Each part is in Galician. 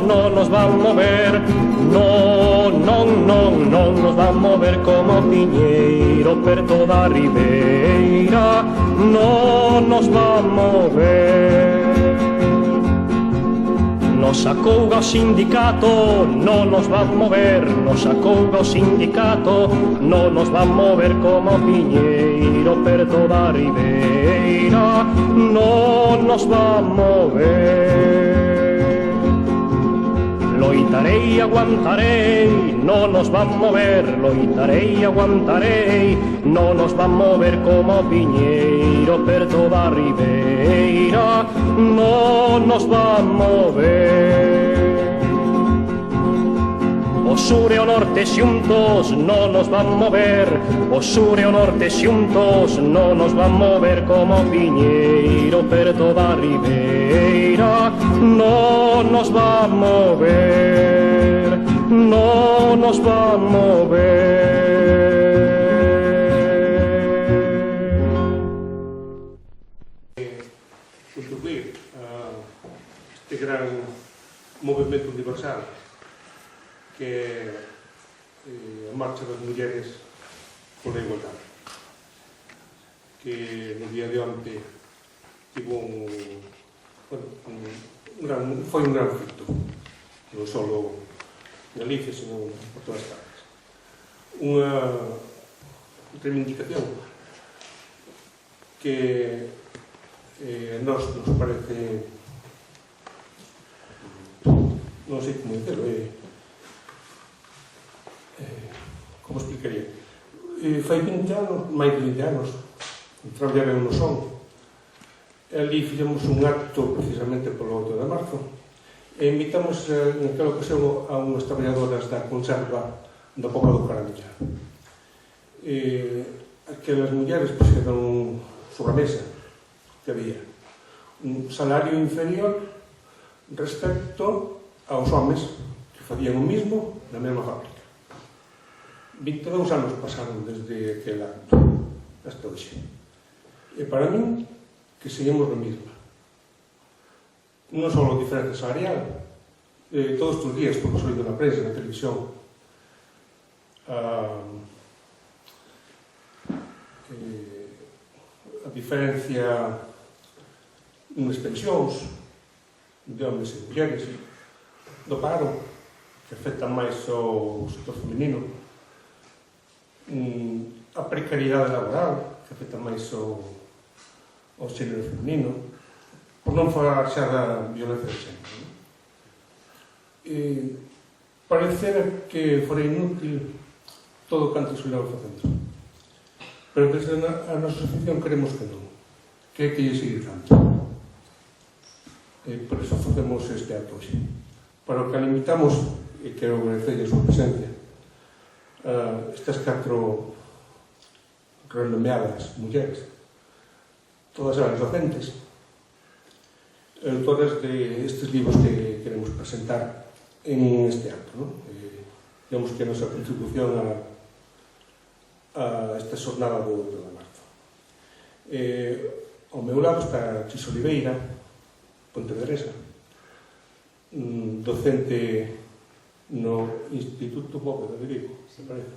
non nos van mover, non nos van mover como piñeiro perto da ribeira, non nos van mover. Nos acouga o sindicato, non nos van mover, nos acouga o sindicato, non nos van mover como piñeiro perto da ribeira, non nos van mover. Loitarei e aguantarei, non nos van mover, loitarei e aguantarei, non nos van mover como piñeiro perto da ribeira, non nos van mover. O sur e o norte xuntos non nos van mover, o sur e o norte xuntos non nos van mover como piñeiro perto da ribeira, non nos van mover, non nos van mover. Contribuir a este gran movimento universal que é a marcha das mulleres pola igualdade, que no día de onte tivo foi un gran efecto, non só en Galicia, senón por todas partes. Unha reivindicación que a nós nos parece, non sei como dicelo, como explicaría? Fai 20 anos, máis de 20 anos, traballaba no son. Ali fixemos un acto precisamente polo 8 de marzo e invitamos naquela ocasión a unhas traballadoras da conserva da Popa do Caramillar. Aquelas mulleres puxeron sobre a mesa que había un salario inferior respecto aos homes que facían o mismo na mesma fábrica. 22 anos pasaron desde aquel acto hasta hoxe. E para min, que seguimos no mismo. Non só a diferencia salarial, todos os días, porque soy na prensa, na televisión, a diferencia nas pensións de homens e mulleres, do paro, que afecta máis ao sector feminino, a precariedade laboral, que afecta máis ao xénero feminino, por non falar xa da violencia de xénero. Parecera que fora inútil todo canto se leva facendo. Pero desde a nosa asociación queremos que non, que hai que lle seguir tanto. Por iso facemos este acto hoxe. Para o que limitamos, e quero agradecer a súa presencia, estas 4 renomeadas mulleres, todas elas docentes, autoras de estes libros que queremos presentar en este acto, ¿no? Digamos que a nosa contribución a esta xornada do 8 de marzo. Ao meu lado está Chis Oliveira, pontevedresa, docente no Instituto Bóveda de Vigo, se parece,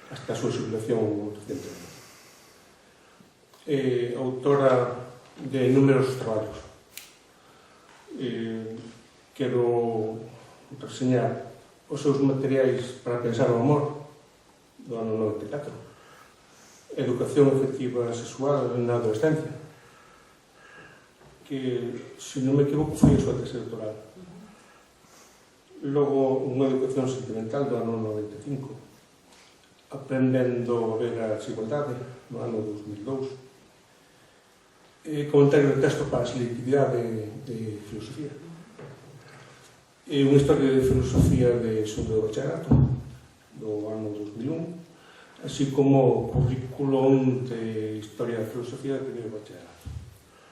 hasta a súa jubilación recientemente. Autora de numerosos traballos. Quero reseñar os seus materiais para pensar o amor do ano 94, educación efectiva sexual na adolescencia, que, se non me equivoco, foi a súa tese doctoral. Logo, unha educación sentimental do ano 95, aprendendo a ver a desigualdade no ano 2002, comentario de texto para a selectividade de filosofía, unha historia de filosofía de segundo de bachillerato do ano 2001, así como currículum de historia da filosofía de primeiro bachillerato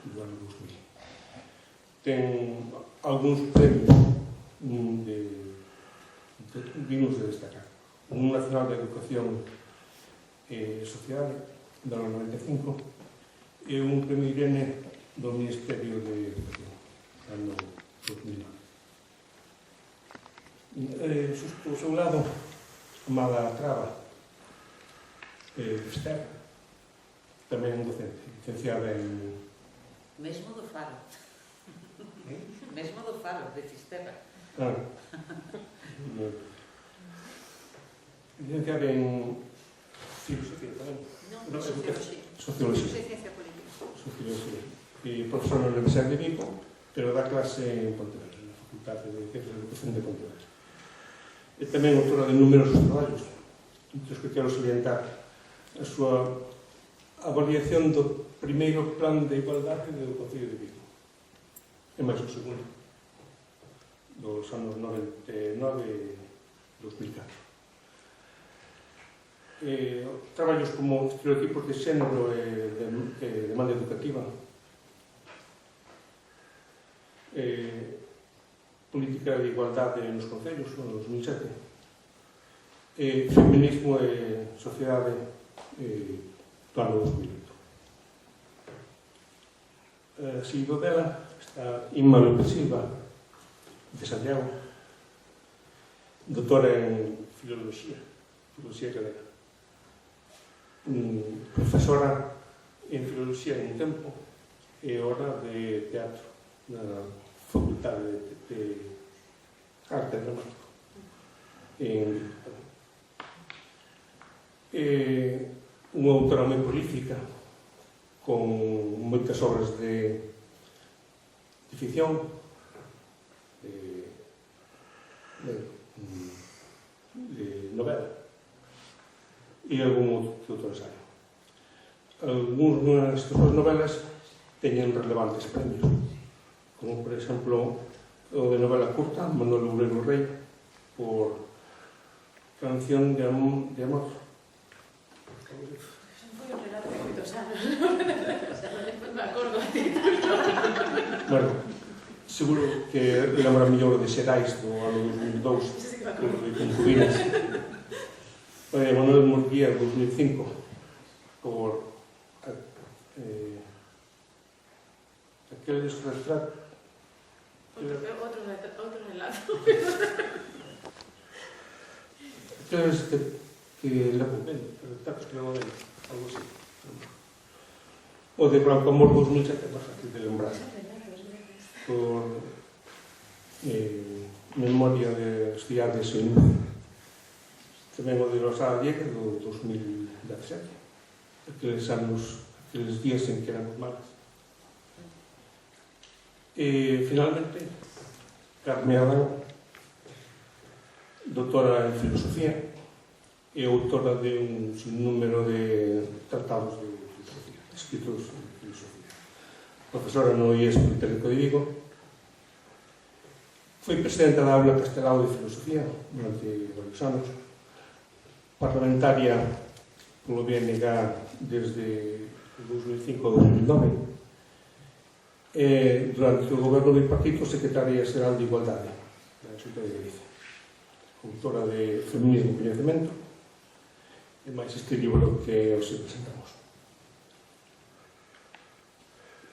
do ano 2000. Ten algúns premios dignos de destacar. Un nacional de educación social do ano 95 e un premio Irene do Ministerio de Educación ano 2009. Xusto ao seu lado, amada Traba, Esther, tamén docente, licenciada en... Mesmo do Faro. Mesmo do Faro, de Fisterra. Licenciada en filosofía tamén. Non, socioloxía. Socioloxía. Ciencia política. Socioloxía. E profesor na Universidade de Vigo, pero dá clase en Pontevedra, na Facultade de Ciencias de Educación de Pontevedra. E tamén autora de numerosos traballos, entre os que quero salientar a súa avaliación do primeiro plan de igualdade do Concello de Vigo, e máis o segundo, dos anos 99 e 2004. Traballos como estereotipos de xénero e demanda educativa, política de igualdade nos concellos no 2007, feminismo e sociedade do ano 2008. Seguido dela está Inma López Silva, de Santiago, doutora en filoloxía galega, profesora en filoloxía en un tempo e hora de teatro na Facultade de Arte Dramático unha autora moi prolífica con moitas obras de ficción, de novela e algún outro ensayo. Algúnas das súas novelas teñen relevantes premios, como por exemplo o de novela curta Manuel Obrero Rey por Canción de Amor. Foi un relato de moitos anos. Non me acordo a título. Bueno, seguro que lembra mellor de Xerais do ano 2002, de Concubinas. Manuel Murguía, 2005, por aqueles retratos. Outro relato. Aqueles que levo ben, retratos que levo ben, algo así. O de Blanco Amor 2007, é máis fácil de lembrar. Por memoria de cidades en tamén o de Rosada Diega do 2017, aqueles anos, aqueles días en que éramos malas. E finalmente Carme Adán, doutora en filosofía e autora de un sinnúmero de tratados de filosofía, escritos en filosofía, profesora no IES Politécnico de Vigo. Foi presidenta da Aula Castelao de Filosofía durante varios anos, parlamentaria polo BNG desde 2005 a 2009, e durante o goberno do Partido secretaria xeral de Igualdade da Xunta de Galicia, autora de Feminismo e Coñecemento e máis este libro que os presentamos.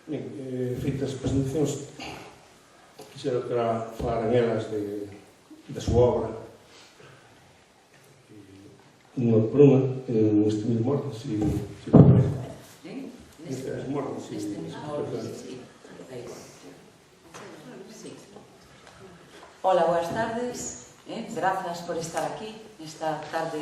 Ben, feitas as presentacións, quixera que falaran elas da súa obra unha por unha neste mismo orden, se parece. Neste mismo orden, sí. Hola, boas tardes. Grazas por estar aquí nesta tarde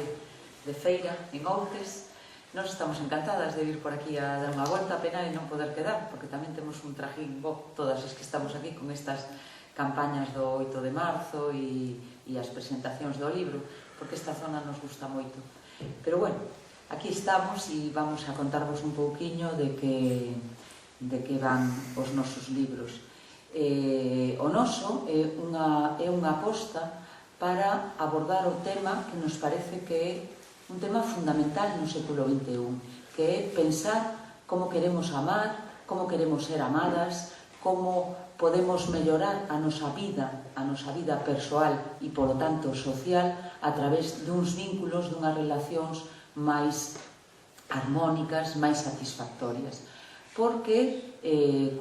de feira en Outes. Nos estamos encantadas de vir por aquí a dar unha volta, a pena e non poder quedar, porque tamén temos un trajín bo, todas as que estamos aquí con estas campañas do 8 de marzo e as presentacións do libro, porque esta zona nos gusta moito. Pero bueno, aquí estamos e vamos a contarvos un pouquiño de que van os nosos libros. O noso é unha aposta para abordar o tema que nos parece que é un tema fundamental no século XXI, que é pensar como queremos amar, como queremos ser amadas, como podemos mellorar a nosa vida persoal e, polo tanto, social a través duns vínculos, dunhas relacións máis armónicas, máis satisfactorias. Porque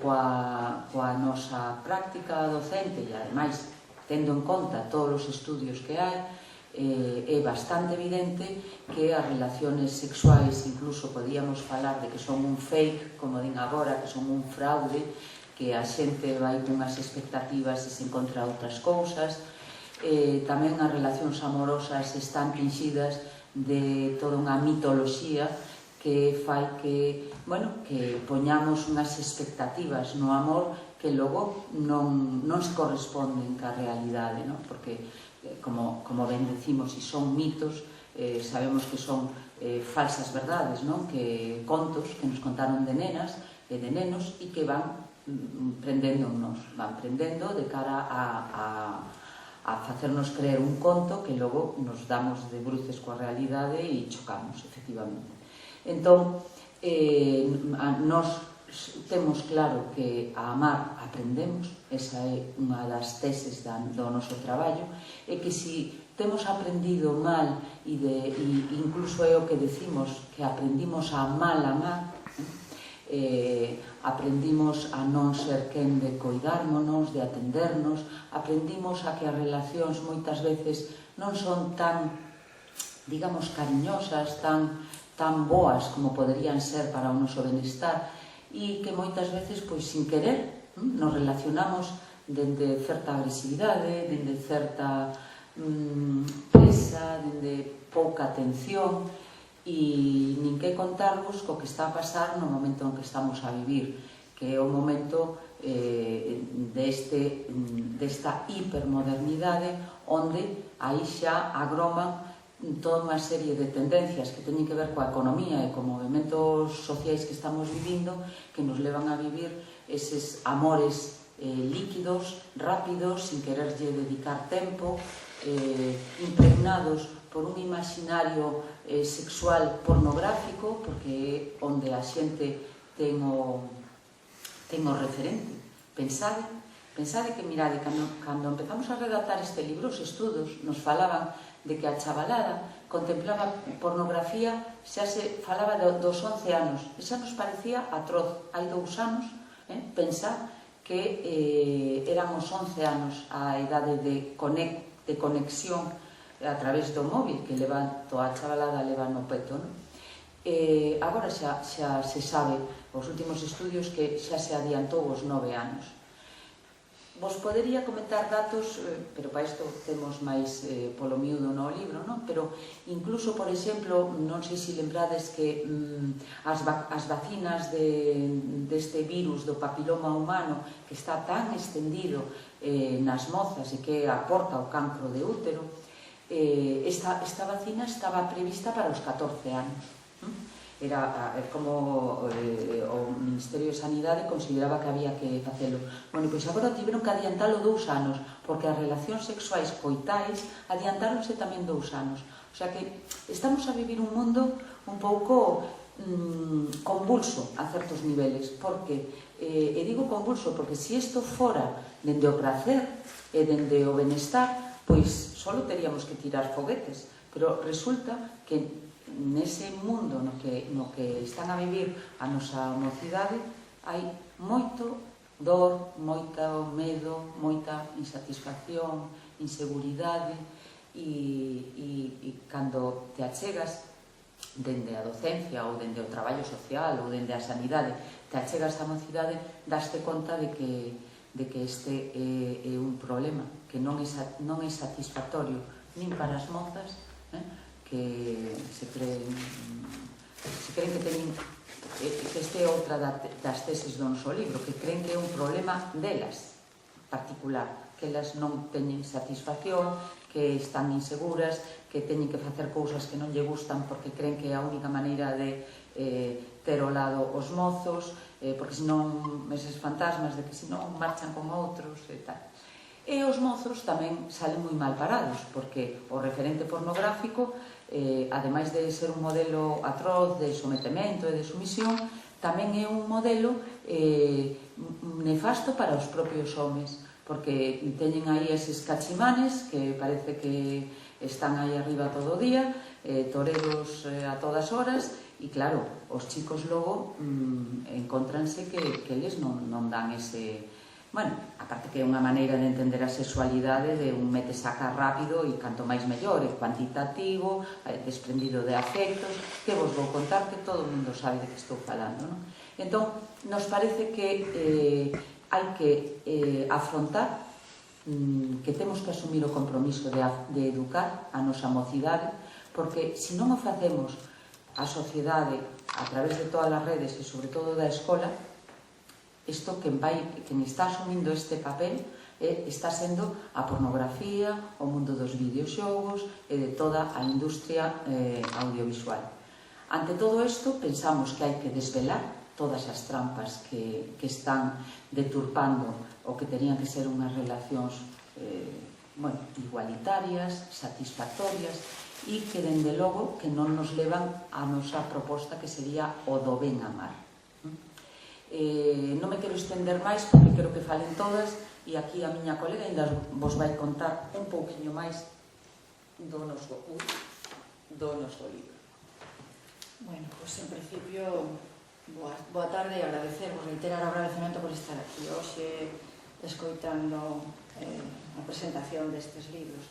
coa nosa práctica docente e, ademais, tendo en conta todos os estudios que hai, é bastante evidente que as relaciones sexuais incluso podíamos falar de que son un fake, como din agora, que son un fraude, que a xente vai cunhas expectativas e se encontra outras cousas. Tamén as relacións amorosas están tinxidas de toda unha mitoloxía que fai que poñamos unhas expectativas no amor que logo non se corresponden ca realidade, porque, como ben decimos, e son mitos, sabemos que son falsas verdades, que contos que nos contaron de nenas e de nenos e que van prendendo de cara a facernos creer un conto que logo nos damos de bruces coa realidade e chocamos, efectivamente. Entón, nós temos claro que a amar aprendemos, esa é unha das teses do noso traballo, e que se temos aprendido mal, e incluso é o que decimos, que aprendimos a mal amar, aprendimos a non ser quen de coidármonos, de atendernos, aprendimos a que as relacións moitas veces non son tan, digamos, cariñosas, tan boas como poderían ser para o noso benestar, e que moitas veces, pois, sin querer, nos relacionamos dende certa agresividade, dende certa presa, dende pouca atención, e nin que contarvos co que está a pasar no momento en que estamos a vivir, que é o momento desta hipermodernidade, onde aí xa agroman toda unha serie de tendencias que teñen que ver coa economía e co movimentos sociais que estamos vivindo, que nos levan a vivir eses amores líquidos, rápidos, sin quererlle dedicar tempo, impregnados por un imaginario sexual pornográfico, porque é onde a xente ten o referente. Pensade que, mirade, cando empezamos a redactar este libro, os estudos nos falaban de que a chavalada contemplaba pornografía, xa se falaba dos 11 anos, e xa nos parecía atroz. Hai 2 anos, pensar que éramos 11 anos a idade de conexión a través do móvil que toda a chavalada leva no peto. Agora xa se sabe, os últimos estudios, que xa se adiantou os 9 anos. Vos podería comentar datos, pero para isto temos máis polo miúdo no libro, pero incluso, por exemplo, non sei se lembrades que as vacinas deste virus do papiloma humano, que está tan extendido nas mozas e que aporta o cancro de útero, esta vacina estaba prevista para os 14 anos. Era como o Ministerio de Sanidade consideraba que había que facelo. Bueno, pois agora tiveron que adiantalo 2 anos, porque as relacións sexuais coitais adiantáronse tamén 2 anos. O sea que estamos a vivir un mundo un pouco convulso a certos niveles, porque, e digo convulso, porque se isto fora dende o prazer e dende o benestar, pois só teríamos que tirar foguetes, pero resulta que nese mundo no que están a vivir a nosa mocidade hai moito dor, moito medo, moita insatisfacción, inseguridade, e cando te achegas dende a docencia ou dende o traballo social ou dende a sanidade, te achegas á mocidade, daste conta de que este é un problema que non é satisfactorio nin para as mozas, que se creen que teñen, que este é outra das teses do noso libro, que creen que é un problema delas particular, que elas non teñen satisfacción, que están inseguras, que teñen que facer cousas que non lle gustan porque creen que é a única maneira de ter ao lado os mozos, porque senón eses fantasmas de que senón marchan con outros e tal. E os mozos tamén salen moi mal parados, porque o referente pornográfico, ademais de ser un modelo atroz de sometemento e de sumisión, tamén é un modelo nefasto para os propios homes, porque teñen aí eses cachimanes que parece que están aí arriba todo o día, toreros a todas horas, e claro, os chicos logo encontranse que eles non dan ese bueno, aparte que é unha maneira de entender a sexualidade de un mete-saca rápido e canto máis mellor, é cuantitativo, desprendido de afectos, que vos vou contar que todo o mundo sabe de que estou falando, non? Entón, nos parece que hai que afrontar que temos que asumir o compromiso de educar a nosa mocidade, porque se non o facemos a sociedade a través de todas as redes e sobre todo da escola, isto quen está asumindo este papel está sendo a pornografía, o mundo dos videoxogos e de toda a industria audiovisual. Ante todo isto, pensamos que hai que desvelar todas as trampas que están deturpando o que terían que ser unhas relacións igualitarias, satisfactorias e que, dende logo, que non nos levan a nosa proposta que sería o do ben amar. Non me quero estender máis porque quero que falen todas e aquí a miña colega ainda vos vai contar un pouquiño máis do noso libro. Bueno, pois en principio, boa tarde e agradecervos, reiterar o agradecemento por estar aquí hoxe escoitando a presentación destes libros.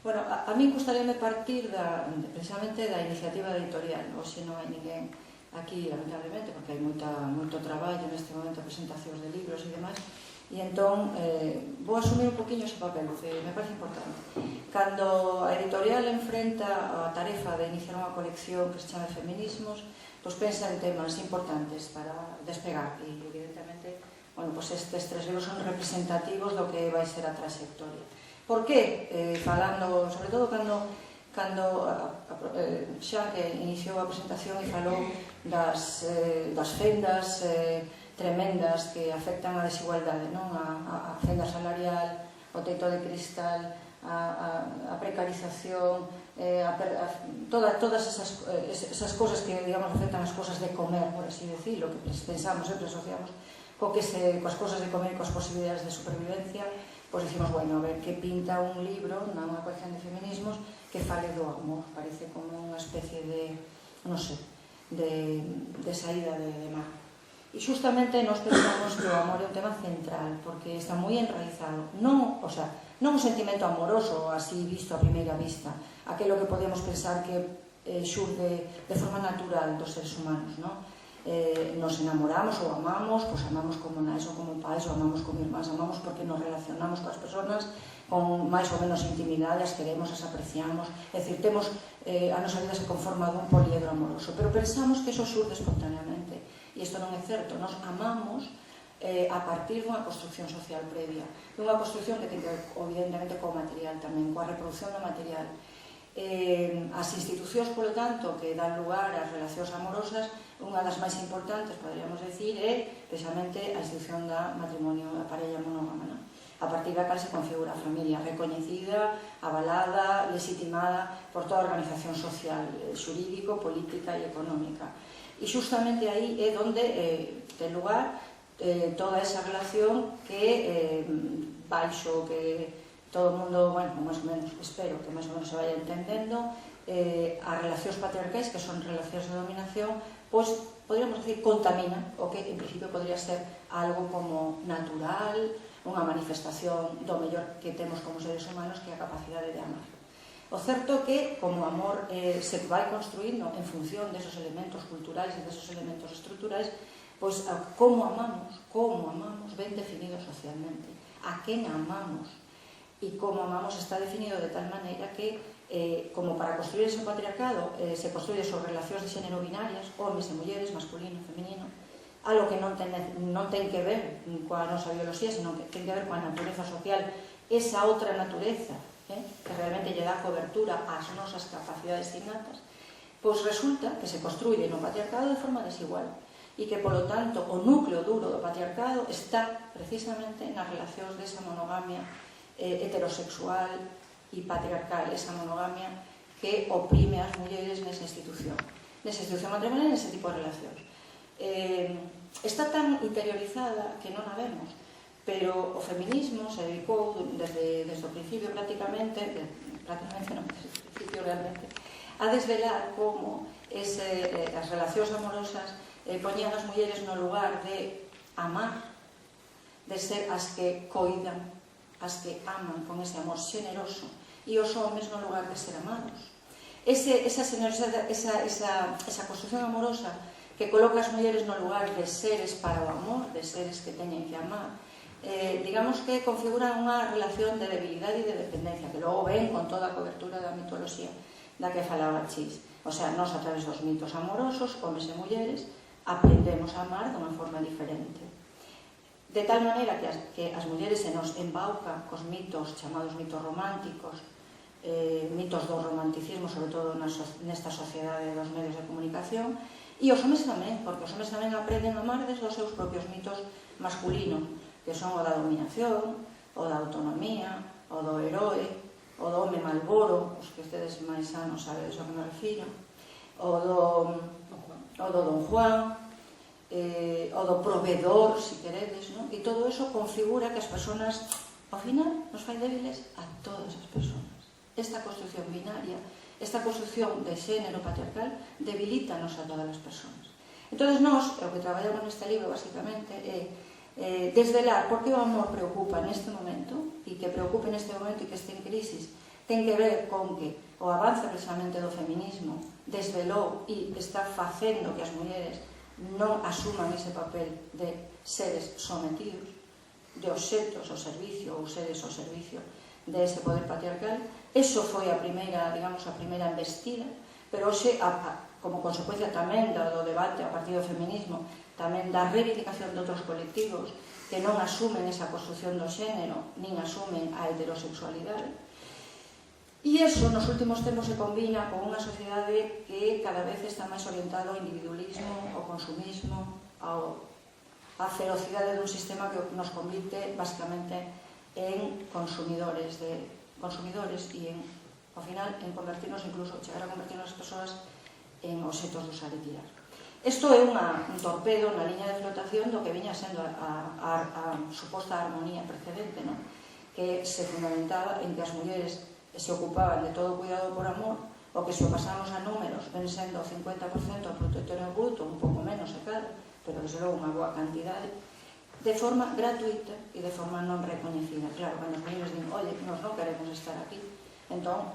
Bueno, a min gustaríame partir precisamente da iniciativa editorial. Hoxe non hai ninguén aquí, lamentablemente, porque hai moito traballo neste momento, presentacións de libros e demais, e entón vou asumir un poquinho ese papel, que me parece importante. Cando a editorial enfrenta a tarefa de iniciar unha colección que se chama Feminismos, pois pensa en temas importantes para despegar, e evidentemente, bueno, pois estes 3 libros son representativos do que vai ser a trayectoria. Por que? Falando, sobre todo cando xa que iniciou a presentación e falou das fendas tremendas que afectan a desigualdade, non? A fenda salarial, o teito de cristal, a precarización, todas esas cosas que, digamos, afectan as cosas de comer, por así decirlo, que pensamos, sempre asociamos coas cosas de comer e coas posibilidades de supervivencia. Pois dicimos, bueno, a ver, que pinta un libro nunha colección de feminismos que fale do amor, parece como unha especie de, non sei, de saída de mar. E justamente nós pensamos que o amor é un tema central, porque está moi enraizado, non o sentimento amoroso, así visto a primeira vista, aquilo que podemos pensar que xurde de forma natural dos seres humanos, non? Nos enamoramos ou amamos, pois amamos como nais ou como pais, ou amamos como irmás, amamos porque nos relacionamos coas persoas con máis ou menos intimidade, as queremos, as apreciamos, é dicir, temos a nosa vida se conforma dun poliedro amoroso, pero pensamos que eso xurde espontaneamente, e isto non é certo. Nos amamos a partir dunha construcción social previa, dunha construcción que ten que ver, evidentemente, co material tamén, coa reproducción do material. As institucións, polo tanto, que dan lugar ás relacións amorosas, unha das máis importantes, poderíamos decir, é precisamente a institución da matrimonio, da parella monógama, non? A partir da cal se configura a familia recoñecida, avalada, legitimada por toda a organización social, xurídico, política e económica. E justamente aí é onde ten lugar toda esa relación que baixo que todo o mundo, bueno, máis ou menos, espero que máis ou menos se vaya entendendo, as relacións patriarcais, que son relacións de dominación, pois, podríamos decir, contamina o que en principio podría ser algo como natural, unha manifestación do mellor que temos como seres humanos, que é a capacidade de amar. O certo é que, como o amor se vai construindo en función desos elementos culturais e desos elementos estruturais, pois como amamos ben definido socialmente, a quen amamos, e como amamos está definido de tal maneira que, como para construir ese patriarcado, se construye sobre relacións de xénero binarias, homes e mulleres, masculino e feminino, algo que non ten que ver coa nosa biología, sino que ten que ver coa natureza social, esa outra natureza, que realmente lle dá cobertura ás nosas capacidades innatas, pois resulta que se construye no patriarcado de forma desigual, e que, polo tanto, o núcleo duro do patriarcado está precisamente nas relacións desa monogamia heterosexual e patriarcal, esa monogamia que oprime as mulleres nesa institución matrimonial, nese tipo de relacións. Está tan interiorizada que non a vemos, pero o feminismo se dedicou desde o principio prácticamente non, desde o principio realmente, a desvelar como as relacións amorosas poñían as mulleres no lugar de amar, de ser as que coidan, as que aman con ese amor xeneroso, e os homes no lugar de ser amados. Esa construción amorosa que coloca as mulleres no lugar de seres para o amor, de seres que teñen que amar, digamos que configura unha relación de debilidade e de dependencia, que logo ven con toda a cobertura da mitoloxía da que falaba Chis. O sea, nós a través dos mitos amorosos, homes e mulleres, aprendemos a amar de unha forma diferente. De tal maneira que as mulleres se nos embauca cos mitos chamados mitos románticos, mitos do romanticismo, sobre todo nesta sociedade dos medios de comunicación, e os homes tamén, porque os homes tamén aprenden a amar desde os seus propios mitos masculinos, que son o da dominación, o da autonomía, o do heroe, o do home malboro, os que ustedes máis sanos sabedes ao que me refiro, o do Don Juan, o do provedor, se queredes, non? E todo eso configura que as persoas, ao final, nos fai débiles a todas as persoas. Esta construcción binaria, esta construcción de xénero patriarcal, debilítanos a todas as persoas. Entón, nós, o que traballamos neste libro, basicamente, é desvelar por que o amor preocupa neste momento, e que preocupe neste momento e que este en crisis, ten que ver con que o avance precisamente do feminismo desvelou e está facendo que as mulleres non asuman ese papel de seres sometidos, de obxectos ao servicio ou seres ao servicio de ese poder patriarcal. Eso foi a primeira, digamos, a primeira embestida, pero hoxe, como consecuencia tamén do debate a partir do feminismo, tamén da reivindicación de outros colectivos que non asumen esa construción do xénero, nin asumen a heterosexualidade. E iso nos últimos tempos se combina con unha sociedade que cada vez está máis orientada ao individualismo, ao consumismo, á ferocidade dun sistema que nos convirte basicamente en consumidores e ao final en convertirnos, incluso chegar a convertirnos as persoas en obxectos de usar e tirar. Isto é un torpedo na liña de flotación do que viña sendo a suposta armonía precedente, non? Que se fundamentaba en que as mulleres se ocupaban de todo o cuidado por amor, o que se o pasamos a números ven sendo o 50% ao produto interior bruto, un pouco menos e claro, pero desde logo unha boa cantidade, de forma gratuita e de forma non recoñecida. Claro, cando os mulleres din, oye, nos non queremos estar aquí, entón,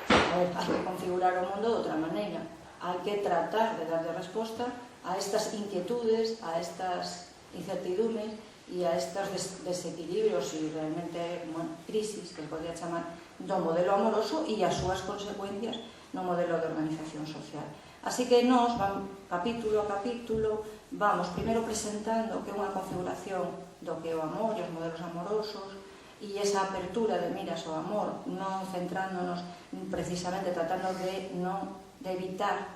hai que configurar o mundo de outra maneira. Hai que tratar de darle resposta a estas inquietudes, a estas incertidumbres e a estos desequilibrios e realmente crisis, que se podría chamar, do modelo amoroso e as súas consecuencias no modelo de organización social. Así que nós, capítulo a capítulo, vamos primeiro presentando que é unha configuración do que é o amor e os modelos amorosos e esa apertura de miras ao amor, non centrándonos precisamente tratando de evitar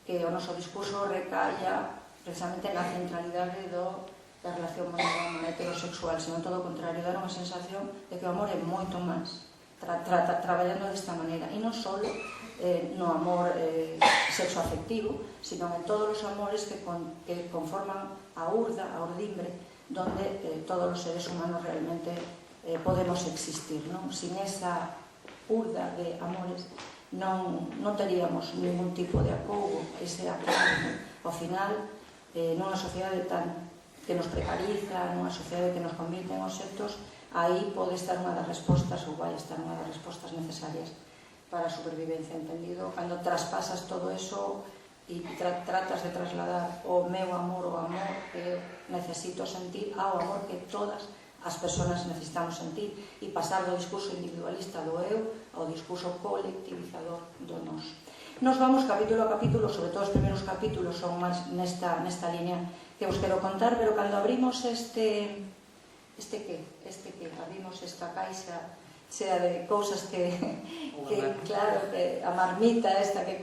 que o noso discurso recaia precisamente na centralidade da relación monógama heterosexual, senón todo o contrario, dar unha sensación de que o amor é moito máis, traballando desta maneira, e non só no amor sexoafectivo, sino en todos os amores que conforman a urda, a urdimbre, donde todos os seres humanos realmente podemos existir, non? Sin esa urda de amores non teríamos ningún tipo de acougo, ese acougo. Ao final, nunha sociedade que nos precariza, nunha sociedade que nos convirte en obxectos, aí pode estar unha das respostas, ou vai estar unha das respostas necesarias para a supervivencia, entendido? Cando traspasas todo eso e tratas de trasladar o meu amor, o amor que necesito sentir, ao amor que todas as persoas necesitamos sentir, e pasar do discurso individualista do eu ao discurso colectivizador do nós. Nos vamos capítulo a capítulo, sobre todo os primeiros capítulos son máis nesta liña que vos quero contar, pero cando abrimos abrimos esta caixa chea de cousas que claro, que a marmita esta que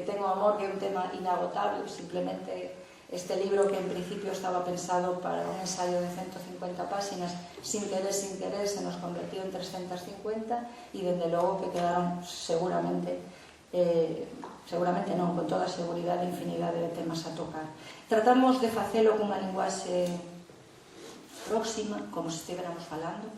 ten o amor, que é un tema inagotable, simplemente este libro que en principio estaba pensado para un ensayo de 150 páxinas, sin querer se nos convertiu en 350 e dende logo que quedaron seguramente non, con toda a seguridade, infinidade de temas a tocar. Tratamos de facelo cunha linguaxe próxima, como se estiveramos falando,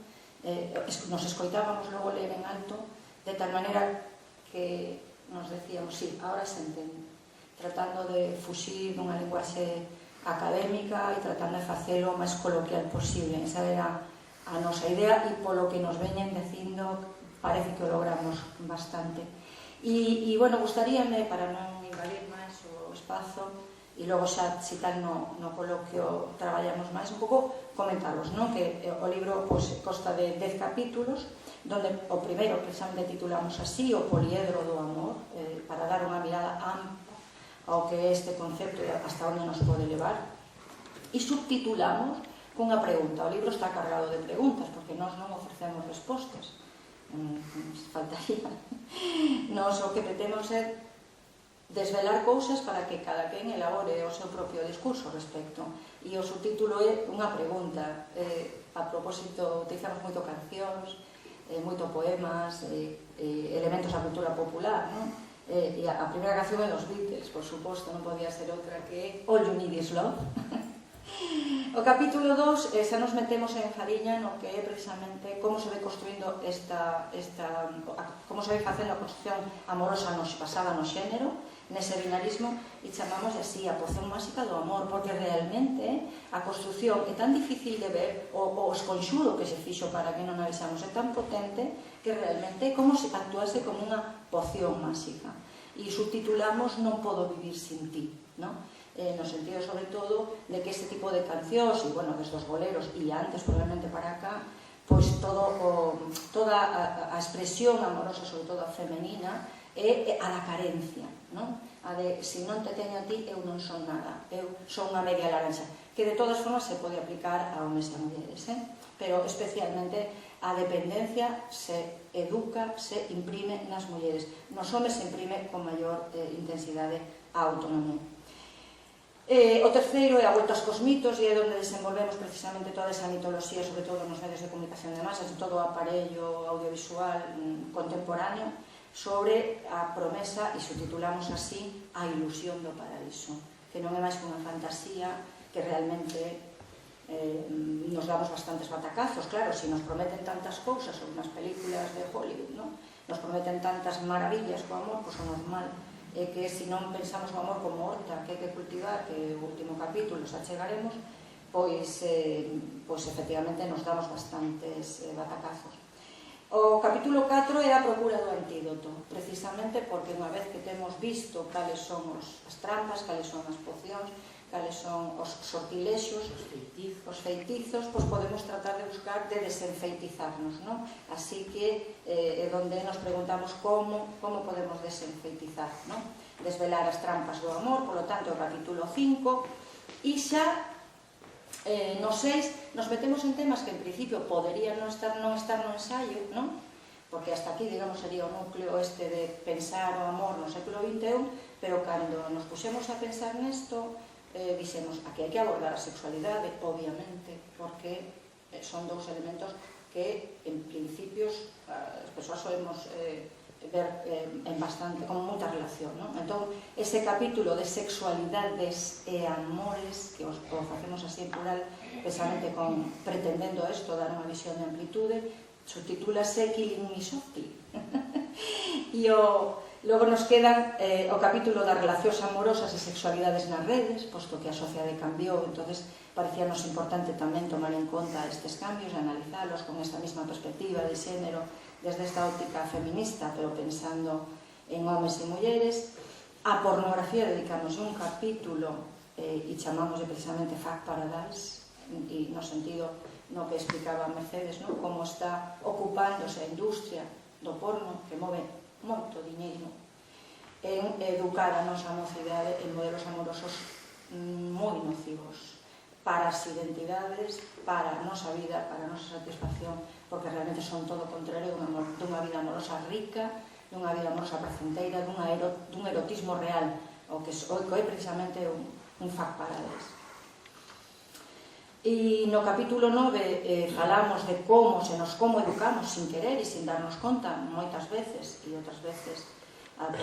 nos escoitábamos logo ler en alto, de tal maneira que nos decíamos, sí, ahora se entende, tratando de fuxir dunha linguaxe académica e tratando de facelo o máis coloquial posible. Esa era a nosa idea e polo que nos veñen dicindo parece que o logramos bastante. E bueno, gustaríame, para non invadir máis o espazo, e logo xa, se tal, no coloquio traballamos máis, un pouco comentaros, non? Que o libro consta de 10 capítulos, donde o primeiro precisamente titulamos así, o poliedro do amor, para dar unha mirada ampla ao que é este concepto e hasta onde nos pode levar, e subtitulamos cunha pregunta. O libro está cargado de preguntas, porque nós non ofrecemos respostas, faltaría. Nós o que pretemos é desvelar cousas para que cada quen elabore o seu propio discurso respecto. E o subtítulo é unha pregunta. A propósito, utilizamos moito cancións, moito poemas, elementos da cultura popular, non? E a primeira canción é dos Beatles, por suposto, non podía ser outra que All You Need Is Love. O capítulo 2, xa nos metemos en fariña no que é precisamente como se ve construindo como se ve facendo a construcción amorosa basada no xénero, nese binarismo, e chamamos así a poción máxica do amor, porque realmente a construcción é tan difícil de ver, o esconxuro que se fixo para que non a vexamos é tan potente, que realmente é como se actuase como unha poción máxica. E subtitulamos Non podo vivir sin ti, non? No sentido, sobre todo, de que este tipo de cancións, e, bueno, desde os boleros, e antes, probablemente para acá, pois toda a expresión amorosa, sobre todo a femenina, é a da carencia, non? A de, se non te teño a ti, eu non son nada, eu son unha media laranxa, que de todas formas se pode aplicar a homes e a mulleres, pero especialmente a dependencia se educa, se imprime nas mulleres. Nos homes se imprime con maior intensidade a autonomía. O terceiro é a volta aos cosmitos, e é onde desenvolvemos precisamente toda esa mitoloxía, sobre todo nos medios de comunicación de masas, en todo o aparello audiovisual contemporáneo, sobre a promesa, e subtitulamos así, a ilusión do paraíso, que non é máis que unha fantasía que realmente nos damos bastantes batacazos. Claro, se nos prometen tantas cousas, son unhas películas de Hollywood, non? Nos prometen tantas maravillas co amor, pois o normal é que se non pensamos o amor como horta que hai que cultivar, que o último capítulo xa chegaremos, pois efectivamente nos damos bastantes batacazos. O capítulo 4 é a procura do antídoto, precisamente porque unha vez que temos visto cales son as trampas, cales son as pocións, cales son os sortilexos, os feitizos, pois podemos tratar de buscar de desenfeitizarnos, non? Así que é onde nos preguntamos como podemos desenfeitizar, non? Desvelar as trampas do amor, polo tanto, o capítulo 5, e xa no 6 nos metemos en temas que en principio poderían non estar no ensaio, non? Porque hasta aquí, digamos, sería o núcleo este de pensar o amor no século XXI, pero cando nos puxemos a pensar nesto, dixemos, aquí hai que abordar a sexualidade, obviamente, porque son dous elementos que, en principios, as persoas solemos ver en bastante, con moita relación, non? Entón, ese capítulo de sexualidades e amores, que o facemos así en plural, precisamente pretendendo isto, dar unha visión de amplitude, subtitúlase Killing Me Softly. E logo nos quedan o capítulo das relacións amorosas e sexualidades nas redes, posto que a sociedade cambiou, entonces parecíanos importante tamén tomar en conta estes cambios e analizalos con esta mesma perspectiva de xénero, desde esta óptica feminista, pero pensando en homes e mulleres. A pornografía dedicamos un capítulo e chamamos precisamente Fuck Paradise, e no sentido no que explicaba Mercedes, como está ocupándose a industria do porno, que move moito diñeiro, en educar a nosa mocidade en modelos amorosos moi nocivos para as identidades, para a nosa vida, para a nosa satisfacción, porque realmente son todo o contrario dunha vida amorosa rica, dunha vida amorosa placenteira, dun erotismo real, o que é precisamente un fuck paradise. E no capítulo 9 falamos de como educamos sin querer e sin darnos conta moitas veces, e outras veces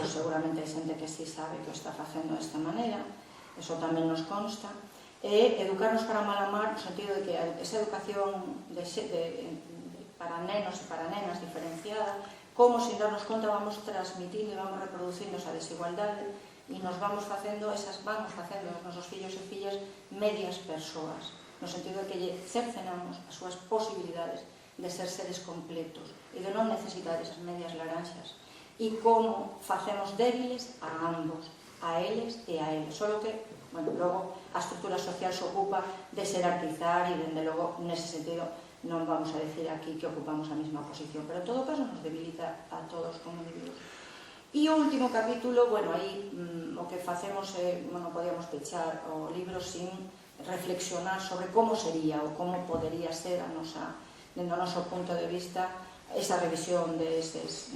seguramente hai xente que sí sabe que o está facendo desta maneira, eso tamén nos consta, e educarnos para malamar no sentido de que esa educación para nenos e para nenas diferenciada, como sin darnos conta vamos transmitindo e vamos reproducindo esa desigualdade, e e nos vamos facendo os nosos fillos e fillas medias persoas, no sentido de que lle cercenamos as súas posibilidades de ser seres completos e de non necesitar esas medias laranxas, e como facemos débiles a ambos, a eles e a eles, só que, bueno, logo a estrutura social se ocupa de xerarquizar e, dende logo, nese sentido, non vamos a decir aquí que ocupamos a mesma posición, pero en todo caso nos debilita a todos como individuos. E o último capítulo, bueno, aí o que facemos é, bueno, podíamos pechar o libro sin reflexionar sobre como sería ou como podería ser a nosa, dentro do noso punto de vista, esa revisión deses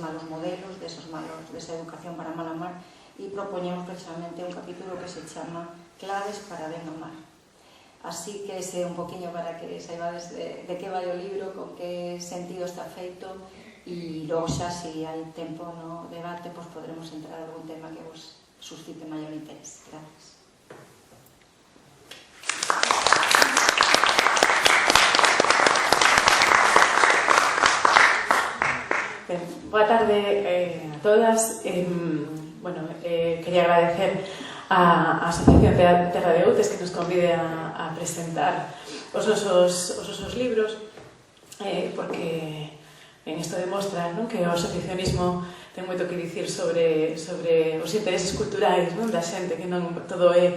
malos modelos, desa educación para mal amar, e propoñemos precisamente un capítulo que se chama Claves para ben amar. Así que ese é un poquinho para que saibades de que vai o libro, con que sentido está feito, e logo xa, se hai tempo no debate, pois podremos entrar a algún tema que vos suscite maior interés. Gracias. Boa tarde a todas. Quería agradecer a Asociación Terra de Outes que nos convide a presentar os nosos libros, porque en isto demostra que o asociacionismo ten moito que dicir sobre os intereses culturais da xente, que non todo é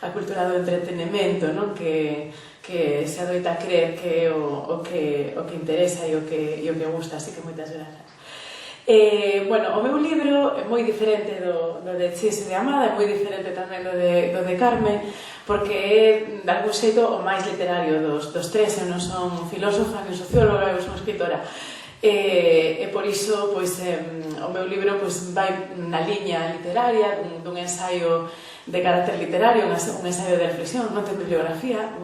a cultura do entretenimento, que se adoita a creer que é o que interesa e o que gusta, así que moitas grazas. O meu libro é moi diferente do de Chis e de Amada, é moi diferente tamén do de Carme, porque é, de algún xeito, o máis literario dos tres. Eu non son filósofa, non socióloga, eu son escritora. E por iso, o meu libro vai na liña literaria dun ensaio de carácter literario, un ensaio de reflexión, non ten bibliografía,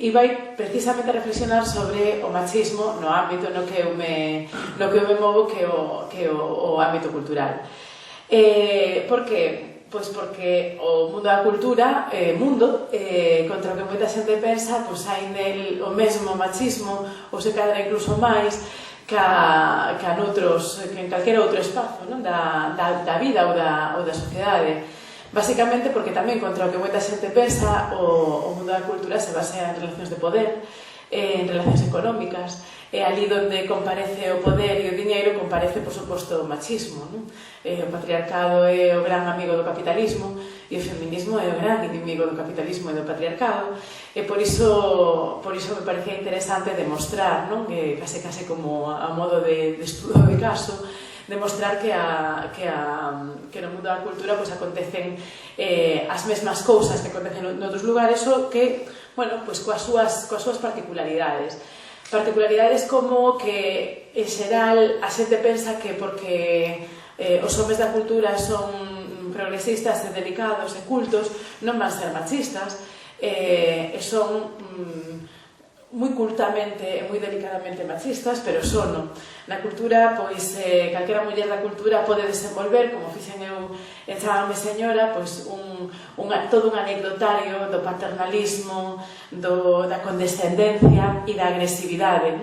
e vai precisamente a reflexionar sobre o machismo no ámbito no que eu me movo, que é o ámbito cultural. Por que? Pois porque o mundo da cultura é mundo, contra o que moita xente pensa, hai nel o mesmo machismo, ou se cadra incluso máis, que en calquera outro espazo da vida ou da sociedade. Basicamente porque tamén contra o que moita xente pensa, o mundo da cultura se basea en relacións de poder, en relacións económicas, e ali onde comparece o poder e o diñeiro comparece, por suposto, o machismo. O patriarcado é o gran amigo do capitalismo e o feminismo é o gran inimigo do capitalismo e do patriarcado, e por iso me parecía interesante demostrar, que case como a modo de estudo de caso, demostrar que no mundo da cultura acontecen as mesmas cousas que acontecen noutros lugares, ou que, coas súas particularidades. Particularidades como que, en xeral, a xente pensa que porque os homes da cultura son progresistas e dedicados e cultos, non van ser machistas, e son moi cultamente e moi delicadamente machistas, pero son. Na cultura, calquera muller da cultura pode desenvolver, como fixen eu en Chámame Señora, todo un anecdotario do paternalismo, da condescendencia e da agresividade.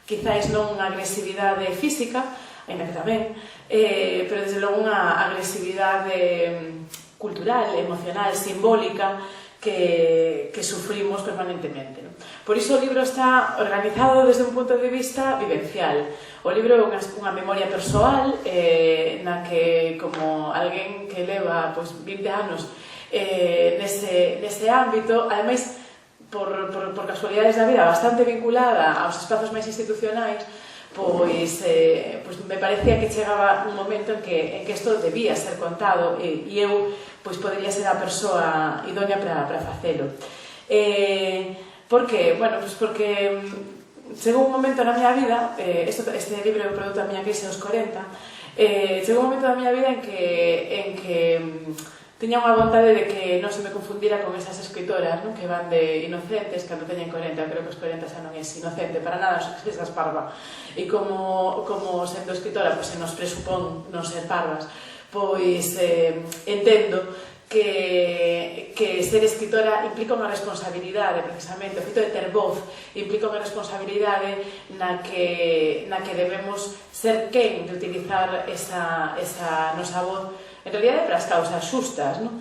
Quizáis non unha agresividade física, ainda que tamén, pero desde logo unha agresividade cultural, emocional, simbólica, que sufrimos permanentemente. Por iso o libro está organizado desde un punto de vista vivencial. O libro é unha memoria persoal na que, como alguén que leva 20 anos nese ámbito, ademais, por casualidades da vida, bastante vinculada aos espazos máis institucionais, me parecía que chegaba un momento en que isto debía ser contado, e eu podería ser a persoa idónea para facelo. Por que? Porque chegou un momento na miña vida, este libro é un produto da miña crise aos 40, chegou un momento da miña vida en que tiña unha vontade de que non se me confundira con esas escritoras que van de inocentes cando teñen 40, creo que os 40 xa non é inocente para nada, se esas parva, e como sendo escritora se nos presupón non ser parvas, entendo que ser escritora implica unha responsabilidade, precisamente, o feito de ter voz implica unha responsabilidade na que debemos ser quen de utilizar esa nosa voz, en realidad para as causas xustas, non?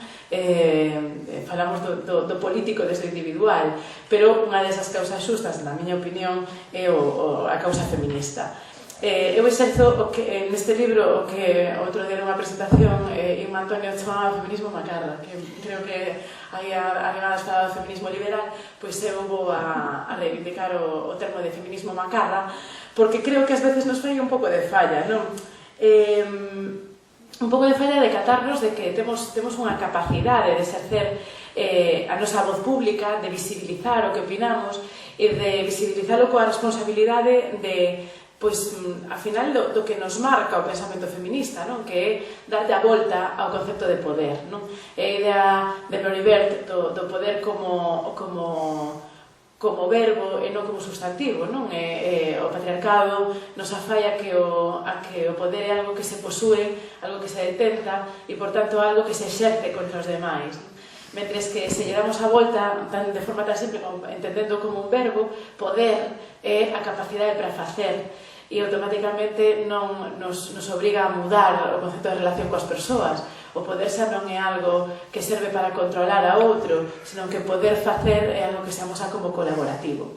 Falamos do político desde o individual, pero unha desas causas xustas, na miña opinión, é a causa feminista. Eu exerzo neste libro o que outro día nunha presentación Inma Antonio chamaba feminismo macarra, que creo que aí arribadas falado do feminismo liberal, pois eu vou a reivindicar o termo de feminismo macarra, porque creo que ás veces nos fai un pouco de falla, non? Un pouco de falla de catarnos de que temos unha capacidade de exercer a nosa voz pública, de visibilizar o que opinamos e de visibilizarlo coa responsabilidade de, pois, ao final do que nos marca o pensamento feminista, non? Que é darlle a volta ao concepto de poder, non? É a idea de Floribert do poder como verbo e non como sustantivo, non? O patriarcado nos afalla que o poder é algo que se posúe, algo que se detenta e, por tanto, algo que se exerce contra os demais. Mentres que se lle damos a volta de forma tan simple como entendendo como un verbo, poder é a capacidade para facer e automáticamente non nos obriga a mudar o concepto de relación coas persoas. O poder xa non é algo que serve para controlar a outro, senón que poder facer é algo que se amosa como colaborativo.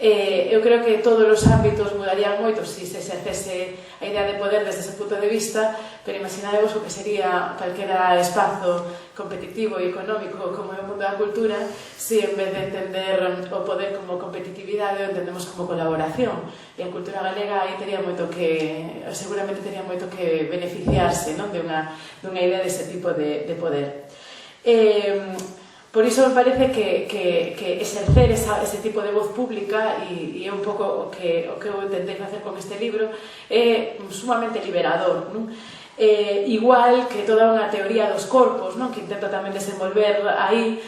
Eu creo que todos os ámbitos mudarían moito se se exercese a idea de poder desde ese punto de vista, pero imaginadevos o que sería calquera espazo competitivo e económico como é o mundo da cultura se en vez de entender o poder como competitividade o entendemos como colaboración. E a cultura galega aí tería moito que, seguramente tería moito que beneficiarse, non? de unha idea dese tipo de poder. Por iso me parece que exercer ese tipo de voz pública e é un pouco o que eu intentei facer con este libro é sumamente liberador, non? Igual que toda unha teoría dos corpos, non? Que intento tamén desenvolver aí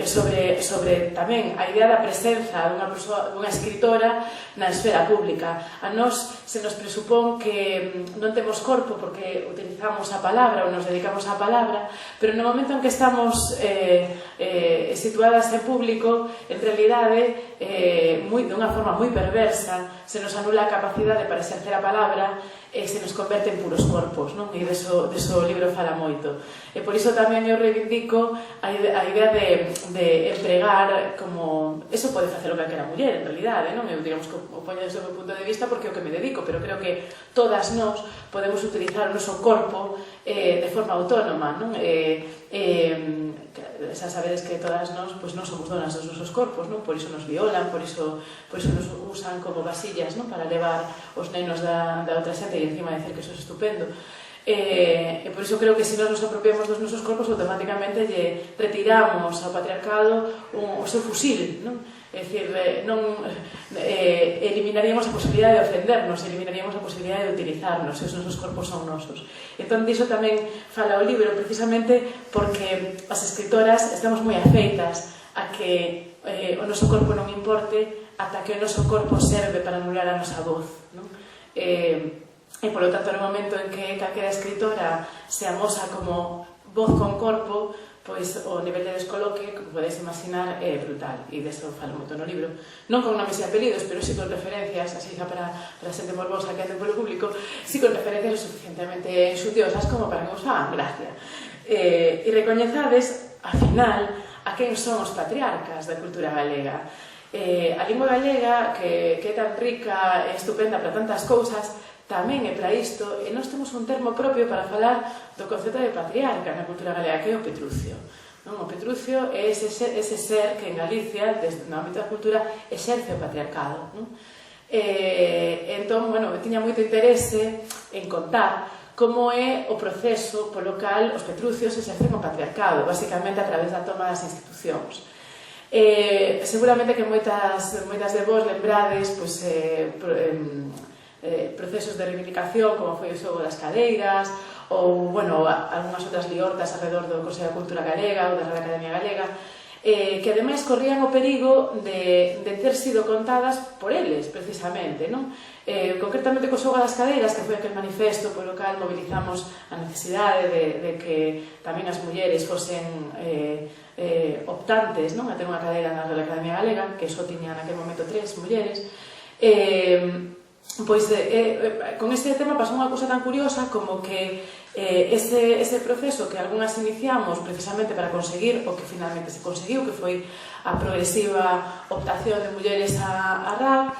sobre tamén a idea da presenza dunha escritora na esfera pública. A nós se nos presupón que non temos corpo porque utilizamos a palabra ou nos dedicamos á palabra, pero no momento en que estamos situadas en público, en realidade, dunha forma moi perversa, se nos anula a capacidade para exercer a palabra e se nos converte en puros corpos, non? E deso o libro fala moito. E por iso tamén eu reivindico a idea de empregar como... Eso pode facer o calquera muller, en realidade, non? Eu, digamos, que o poño desde o meu punto de vista porque é o que me dedico, pero creo que todas nós podemos utilizar o noso corpo de forma autónoma, non? Xa sabedes que todas nós non somos donas dos nosos corpos, non? Por iso nos violan, por iso nos usan como vasillas, non? Para levar os nenos da outra xente e encima decir que eso é estupendo. E por iso creo que se nós nos apropiamos dos nosos corpos automáticamente lle retiramos ao patriarcado o seu fusil, non? É dicir, eliminaríamos a posibilidade de ofendernos, eliminaríamos a posibilidade de utilizarnos, e os nosos corpos son nosos. Entón, diso tamén fala o libro, precisamente porque as escritoras estamos moi afeitas a que o noso corpo non importe ata que o noso corpo serve para anular a nosa voz, non? E, polo tanto, no momento en que calquera escritora se amosa como voz con corpo, pois o nivel de descoloque, como podeis imaginar, é brutal, e deso falo moito no libro. Non con nomes e apelidos, pero sí con referencias, así xa para a xente morbosa que ande polo público, sí con referencias o suficientemente enxutiosas como para que os fagan gracia. E recoñezades, ao final, a quen son os patriarcas da cultura galega. A lingua galega, que é tan rica e estupenda para tantas cousas, tamén é para isto, e nós temos un termo propio para falar do concepto de patriarca na cultura galega, que é o Petrucio. O Petrucio é ese ser que en Galicia, desde o ámbito da cultura, exerce o patriarcado. Entón, eu tiña moito interese en contar como é o proceso polo cal os petrucios exercen o patriarcado, basicamente a través da toma das institucións. Seguramente que moitas de vos lembrades procesos de reivindicación como foi o xogo das cadeiras ou, algunhas outras liortas alrededor do Consello da Cultura Galega ou da Real Academia Galega que ademais corrían o perigo de ter sido contadas por eles, precisamente, non? Concretamente co xogo das cadeiras, que foi aquel manifesto polo cal mobilizamos a necesidade de que tamén as mulleres fosen optantes, non, a ter unha cadeira na Real Academia Galega, que só tiña naquele momento 3 mulleres. Pois con este tema pasou unha cousa tan curiosa como que ese proceso que algunhas iniciamos precisamente para conseguir o que finalmente se conseguiu, que foi a progresiva optación de mulleres a RAC,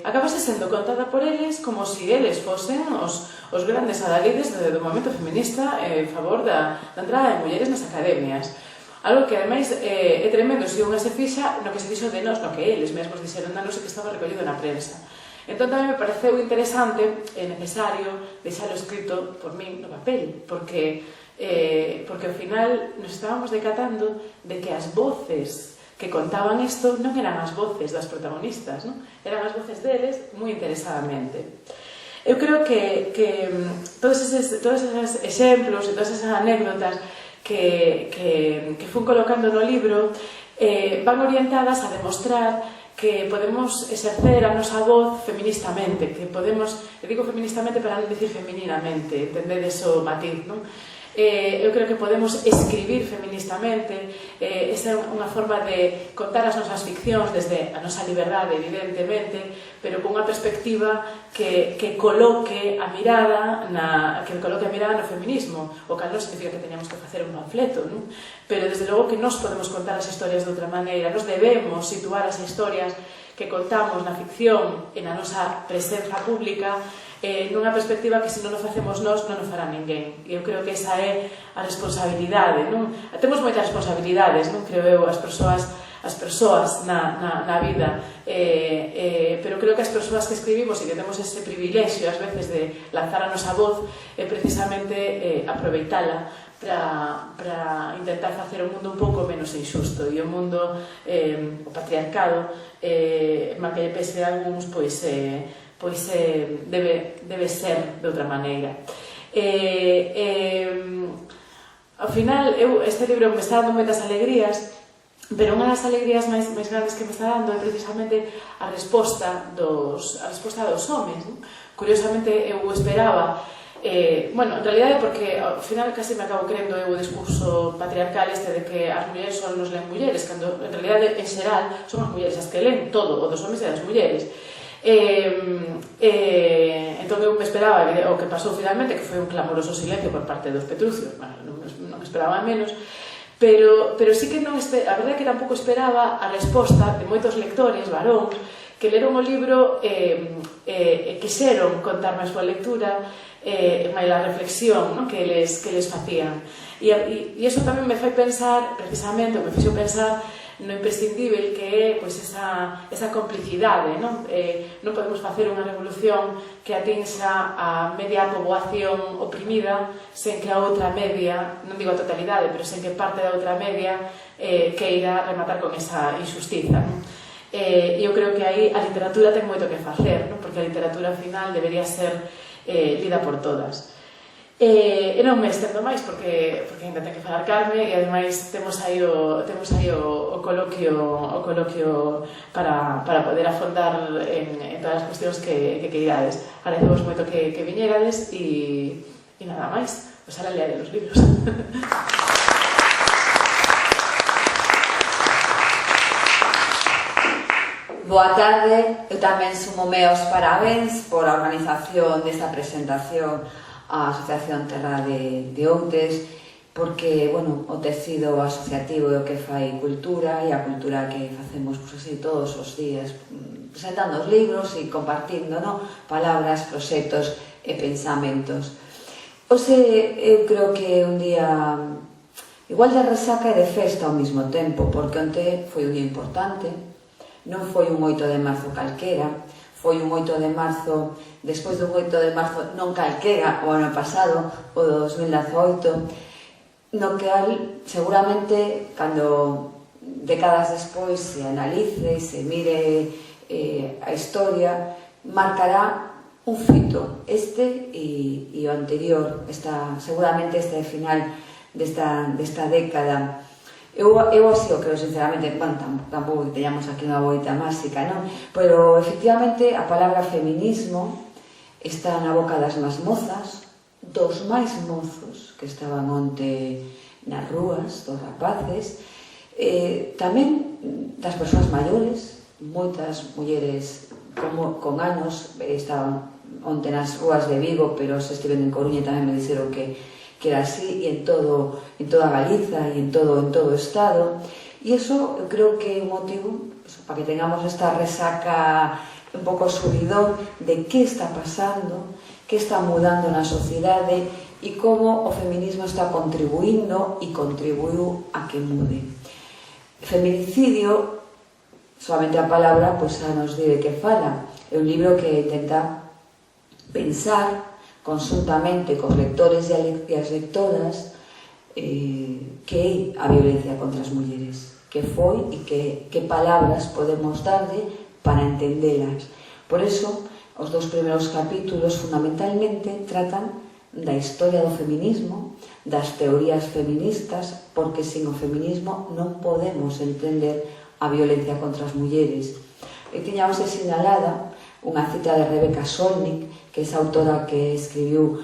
acabase sendo contada por eles como se eles fosen os grandes adalides do movimento feminista en favor da entrada de mulleres nas academias. Algo que, ademais, é tremendo se unha se fixa no que se dixo de nós, no que eles mesmos dixeron danos e que estaba recollido na prensa. Entón tamén me pareceu interesante e necesario deixalo escrito por min no papel, porque ao final nos estábamos decatando de que as voces que contaban isto non eran as voces das protagonistas, non? Eran as voces deles moi interesadamente. Eu creo que todos esos exemplos e todas esas anécdotas que fun colocando no libro van orientadas a demostrar que podemos exercer a nosa voz feministamente, que podemos, e digo feministamente para non dicir femininamente, entendedes o matiz, non? Eu creo que podemos escribir feministamente, esa é unha forma de contar as nosas ficcións desde a nosa liberdade, evidentemente, pero con unha perspectiva que coloque a mirada no feminismo, o que non significa que teñamos que facer un panfleto, non? Pero desde logo que nós podemos contar as historias de outra maneira, nos debemos situar as historias que contamos na ficción e na nosa presenza pública nunha perspectiva que se non o facemos nós non o fará ninguén. E eu creo que esa é a responsabilidade, non? Temos moitas responsabilidades, non? Creo eu, as persoas na vida, pero creo que as persoas que escribimos e que temos ese privilexio ás veces de lanzar a nosa voz é precisamente aproveitala para intentar facer o mundo un pouco menos injusto, e o mundo, o patriarcado, má que lle pese a algúns, pois debe ser de outra maneira. Ao final, este libro me está dando moitas alegrías, pero unha das alegrías máis grandes que me está dando é precisamente a resposta dos homes. Curiosamente, eu esperaba, en realidade porque ao final casi me acabo crendo o discurso patriarcal este de que as mulleres son nos len mulleres, cando en realidade, en xeral, son as mulleres as que len todo, o dos homes e das mulleres. Entón eu me esperaba o que pasou finalmente, que foi un clamoroso silencio por parte dos Petrucios, non esperaba menos, pero sí que non, a verdade é que tampouco esperaba a resposta de moitos lectores, varóns, que leron o libro e quixeron contarme a súa lectura e a reflexión que eles facían. E iso tamén me fai pensar, precisamente, me fixo pensar no imprescindível que é esa complicidade, non? Non podemos facer unha revolución que atinxa a media poboación oprimida sen que a outra media, non digo a totalidade, pero sen que parte da outra media queira rematar con esa injustiza, non? Eu creo que aí a literatura ten moito que facer, non? Porque a literatura ao final debería ser lida por todas. E non me estendo máis porque ainda ten que falar Carme, e ademais temos aí o coloquio para poder afondar en todas as cuestións que queirades. Agradecemos moito que viñerades e nada máis, pues ahora learé los libros. Boa tarde, eu tamén sumome os parabéns por a organización desta presentación a Asociación Terra de Outes, porque, o tecido asociativo é o que fai cultura, e a cultura que facemos así todos os días, presentando os libros e compartindo palabras, proxectos e pensamentos. Eu creo que un día igual de resaca e de festa ao mesmo tempo, porque onte foi un día importante, non foi un 8 de marzo calquera, foi un 8 de marzo, despois do 8 de marzo non calquera, o ano pasado, o 2018, no que seguramente, cando décadas despois se analice, se mire a historia, marcará un fito, este e o anterior, seguramente este final desta década. Eu así o creo, sinceramente, bueno, tampouco que teñamos aquí unha boita máxica, non? Pero, efectivamente, a palabra feminismo está na boca das máis mozas, dos máis mozos que estaban onte nas rúas, dos rapaces, tamén das persoas maiores, moitas mulleres con anos estaban onte nas rúas de Vigo, pero se estiven en Coruña tamén me dixeron que era así, e en toda Galiza e en todo o Estado, e iso eu creo que é un motivo para que tengamos esta resaca un pouco subidón de que está pasando, que está mudando na sociedade e como o feminismo está contribuindo e contribuiu a que mude. Feminicidio, solamente a palabra, pois xa nos di de que fala. É un libro que intenta pensar conjuntamente cos lectores e as lectoras que é a violencia contra as mulleres, que foi e que palabras podemos darlle para entendelas. Por eso, os dous primeiros capítulos fundamentalmente tratan da historia do feminismo, das teorías feministas, porque sin o feminismo non podemos entender a violencia contra as mulleres. E tiñamos sinalada unha cita de Rebecca Solnit, que é esa autora que escribiu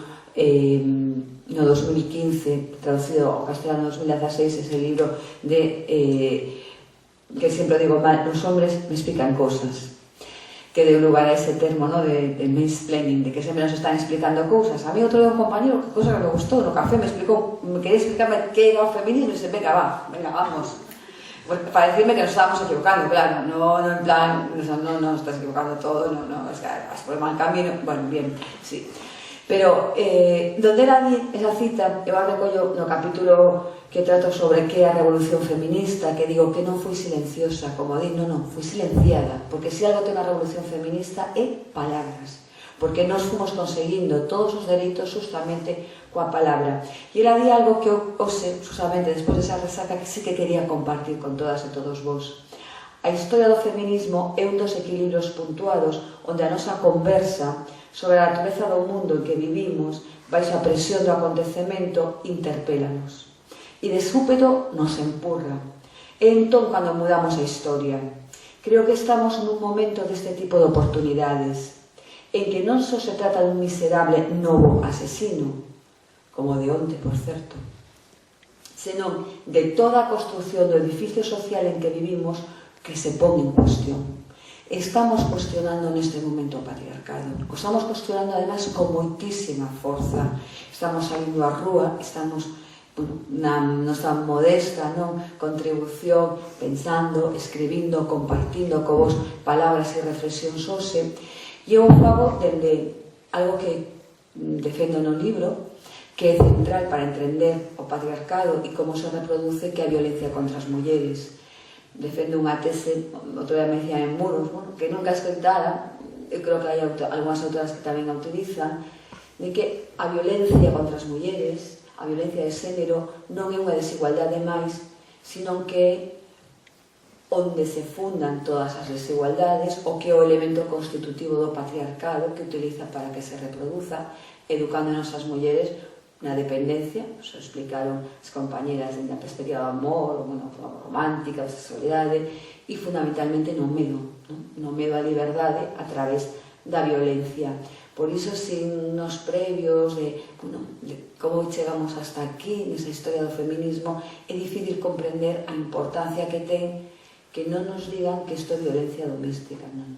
no 2015, traducido ao castellano no 2016, ese libro que sempre digo mal, los hombres me explican cosas, que deu lugar a ese termo, ¿no? de mansplaining, de que sempre nos están explicando cousas. A mí outro día un compañero, que cosa que me gustou, no café me quería explicarme que era o feminismo, e disse, venga, vamos. Pues para decirme que nos estábamos equivocando, claro, no en plan, no estás equivocando todo, no, es que vas por el mal camino, bueno, bien, sí. Pero, donde era esa cita, eu recollo no capítulo que trato sobre que é a revolución feminista, que digo que non foi silenciosa, como di, non, foi silenciada, porque se algo ten a revolución feminista é palabras, porque nós fomos conseguindo todos os dereitos justamente coa palabra. E era di algo que eu hoxe, justamente despois desa resaca, que sí que quería compartir con todas e todos vos. A historia do feminismo é un dos equilibrios puntuados onde a nosa conversa sobre a natureza do mundo en que vivimos, baixo a presión do acontecemento, interpélanos. E de súpeto nos empurra. E entón, cando mudamos a historia, creo que estamos nun momento deste tipo de oportunidades, en que non só se trata dun miserable novo asesino, como de onte, por certo, senón de toda a construción do edificio social en que vivimos que se pon en cuestión. Estamos cuestionando neste momento o patriarcado. O estamos cuestionando, además, con moitísima forza. Estamos salindo á rúa, estamos na nosa modesta contribución, pensando, escribindo, compartindo con vos palabras e reflexións hoxe. E eu fago dende algo que defendo no libro, que é central para entender o patriarcado e como se reproduce, que é a violencia contra as mulleres. Defendo unha tese, outro día me decían en Muros, que nunca escritora, eu creo que hai algunhas autoras que tamén a utilizan, de que a violencia contra as mulleres, a violencia de xénero, non é unha desigualdade máis, sino que é onde se fundan todas as desigualdades, o que é o elemento constitutivo do patriarcado que utiliza para que se reproduza, educándonos as mulleres na dependencia, se explicaron as compañeras na perspectiva do amor, romántica, da sexualidade, e fundamentalmente no medo á liberdade a través da violencia. Por iso, sin nos previos de como chegamos hasta aquí, nesa historia do feminismo, é difícil comprender a importancia que ten que non nos digan que isto é violencia doméstica, non.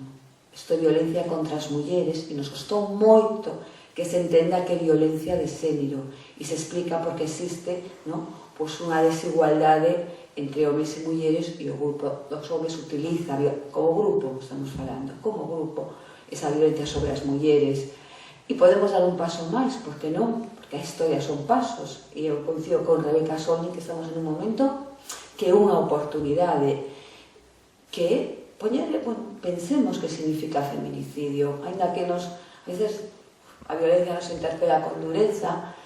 Isto é violencia contra as mulleres, e nos costou moito que se entenda que é violencia de xénero, e se explica porque existe unha desigualdade entre homens e mulleres, e o grupo dos homens utiliza, como grupo, estamos falando, como grupo, esa violencia sobre as mulleres. E podemos dar un paso máis, porque non? Porque a historia son pasos, e eu coincido con Rebecca Solnit que estamos en un momento que é unha oportunidade que pensemos que significa feminicidio, ainda que a veces a violencia nos interpela con dureza.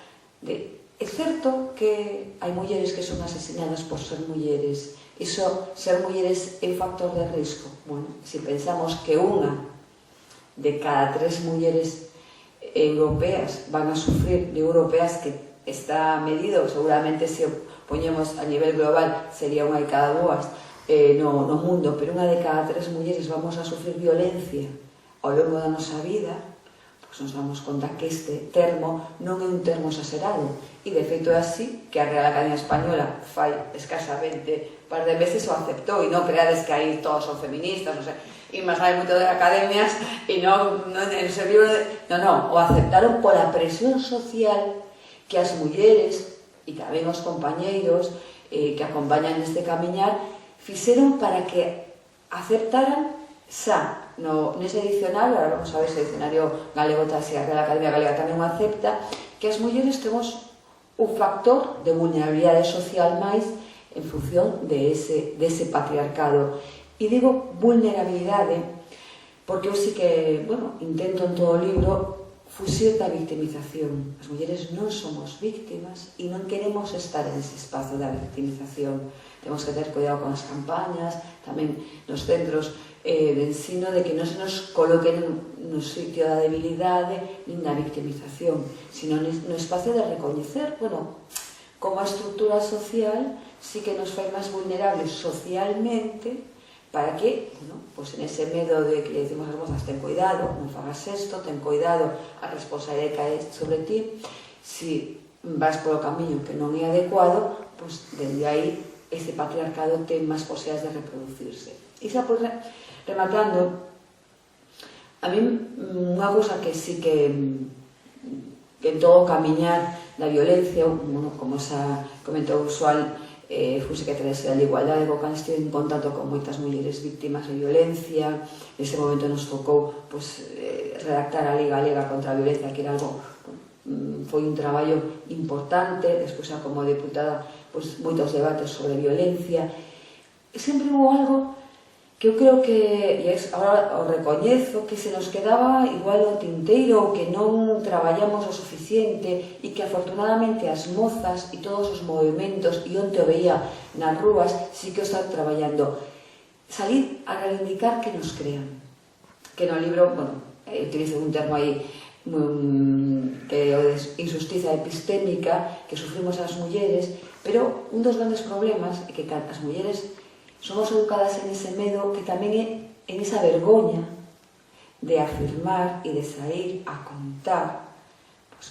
É certo que hai mulleres que son asesinadas por ser mulleres, iso, ser mulleres é un factor de risco. Bueno, se pensamos que unha de cada 3 mulleres europeas van a sufrir, europeas que está medido, seguramente se poñemos a nivel global, sería unha de cada dúas no mundo, pero unha de cada 3 mulleres vamos a sufrir violencia ao longo da nosa vida, pois nos damos conta que este termo non é un termo exagerado, e de feito é así que a Real Academia Española fai escasamente par de meses o aceptou, e non creades que aí todos son feministas, non sei, e máis hai moito de academias e non en ese libro non, o aceptaron pola presión social que as mulleres e tamén os compañeiros que acompañan neste camiñar fixeron para que aceptaran xa nese dicionario, ahora vamos a ver se o dicionario galego se a Real Academia Galega tamén o acepta, que as mulleres temos un factor de vulnerabilidade social máis en función de ese patriarcado. E digo vulnerabilidade porque eu sí que, intento en todo o libro fuxir da victimización. As mulleres non somos víctimas e non queremos estar en ese espazo da victimización. Temos que ter cuidado con as campañas, tamén nos centros de ensino, de que non se nos coloquen no sitio da debilidade nin da victimización, sino no espacio de recoñecer, como a estrutura social sí que nos fai máis vulnerables socialmente, para que, en ese medo de que le decimos ás mozas, ten cuidado, non fagas isto, ten cuidado, a responsabilidade cae sobre ti, si vas polo camiño que non é adecuado, dende aí ese patriarcado ten máis posibilidades de reproducirse. E xa, rematando, a mí unha cousa que sí que en todo o camiñar da violencia, como xa comentou Usual, fuse que traese a igualdade, co cal estive en contacto con moitas mulleres víctimas de violencia. Nese momento nos tocou redactar a Lei Galega contra a Violencia, que era algo, foi un traballo importante. Despois, como deputada, moitos debates sobre violencia, e sempre hubo algo que eu creo que, e agora o recoñezo, que se nos quedaba igual o tinteiro, ou que non traballamos o suficiente, e que afortunadamente as mozas e todos os movimentos, e onde o veía nas rúas, sí que o están traballando. Salir a reivindicar que nos crean. Que no libro, utilizo un termo aí que é o de injusticia epistémica que sufrimos as mulleres, pero un dos grandes problemas é que as mulleres somos educadas en ese medo, que tamén é en esa vergoña de afirmar e de sair a contar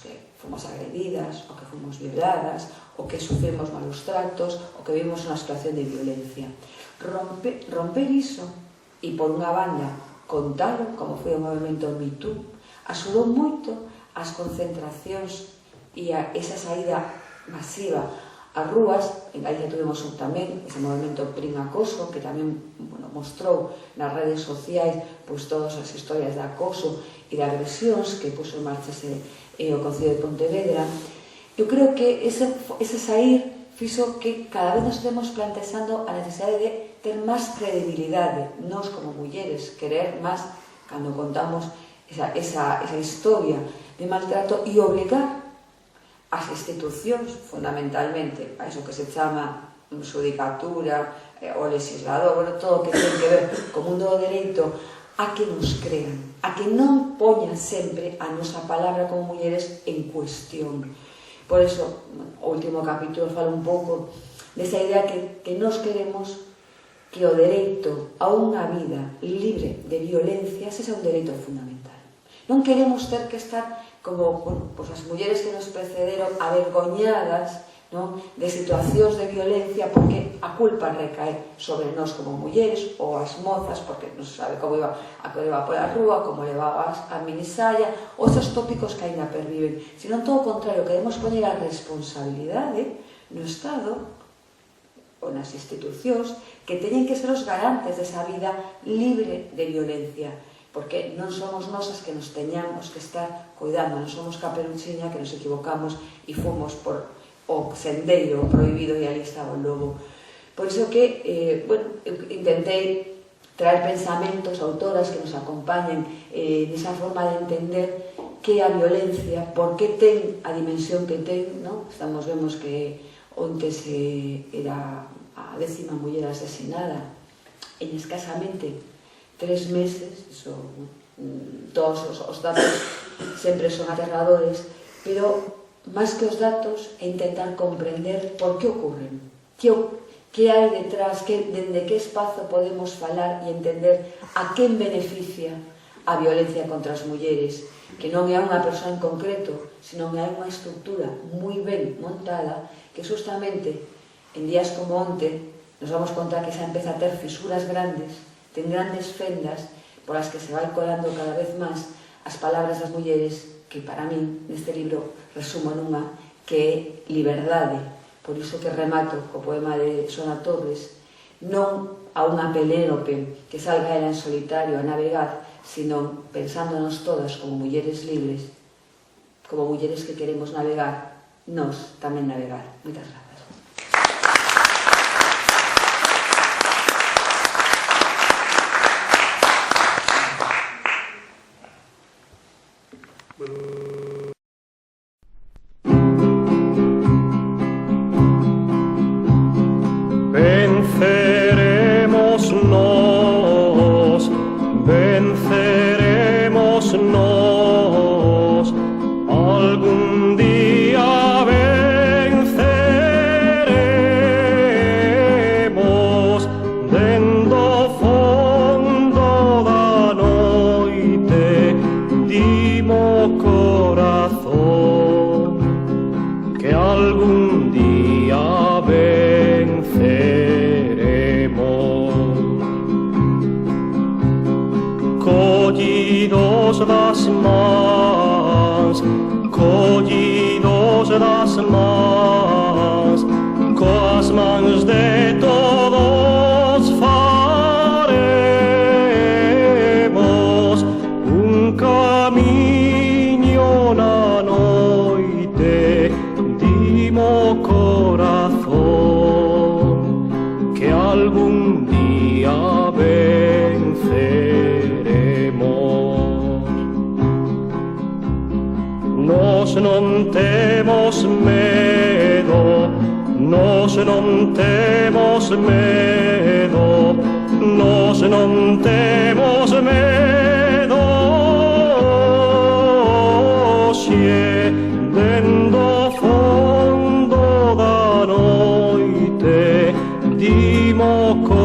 que fomos agredidas, ou que fomos violadas, ou que sufrimos malos tratos, ou que vivimos unha situación de violencia. Romper iso, e por unha banda contalo, como foi o movimento Me Too, axudou moito as concentracións e a esa saída masiva as rúas. En Galicia tuvimos tamén ese movimento Prin Acoso, que tamén mostrou nas redes sociais todas as historias de acoso e de agresións que puso en marcha o Concello de Pontevedra. Eu creo que ese sair fixo que cada vez nos estemos plantexando a necesidade de ter máis credibilidade, nós como mulleres, querer máis cando contamos esa historia de maltrato, e obligar as institucións, fundamentalmente, a iso que se chama xudicatura, o legislador, todo o que ten que ver co mundo do dereito, a que nos crean, a que non poñan sempre a nosa palabra como mulleres en cuestión. Por iso, o último capítulo fala un pouco desa idea que nos queremos que o dereito a unha vida libre de violencia sexa un dereito fundamental. Non queremos ter que estar como as mulleres que nos precederon avergoñadas de situacións de violencia, porque a culpa recae sobre nós como mulleres, ou as mozas, porque non se sabe como iba pola rúa, como levaba a minisalla, ou esos tópicos que ainda perviven. Sino todo o contrario, queremos poñer a responsabilidade no Estado ou nas institucións, que teñen que ser os garantes desa vida libre de violencia, porque non somos nosas que nos teñamos que estar cuidando, non somos Caperuchiña que nos equivocamos e fomos por o sendeiro prohibido e ali estaba o lobo. Por iso que, eu intentei traer pensamentos, autoras que nos acompañen nesa forma de entender que a violencia, por que ten a dimensión que ten, vemos que onte era a 10ª muller asesinada en escasamente 3 meses, todos os datos sempre son aterradores, pero máis que os datos, é intentar comprender por que ocurren, que hai detrás, dende que espazo podemos falar e entender a quen beneficia a violencia contra as mulleres, que non é unha persoa en concreto, sino que é unha estructura moi ben montada que justamente en días como onte nos vamos contar que xa empeza a ter fisuras grandes, ten grandes fendas por as que se vai colando cada vez máis as palabras das mulleres que para min neste libro resumo nunha que é liberdade. Por iso que remato co poema de Sona Torres, non a unha Penélope que salga ela en solitario a navegar, sino pensándonos todas como mulleres libres, como mulleres que queremos navegar, nós tamén navegar. Moitas grazas. Venceremos nos, algún día venceremos, dendo fondo da noite, dimo corazón, que algún día venceremos. Collidos das mans, coas mans de todos faremos un camiño na noite, dimo corazón, que algún día venceremos. Nos non temos medo, nos non temos medo, nos non temos medo, xe, dendo fondo da noite, dimo corazón,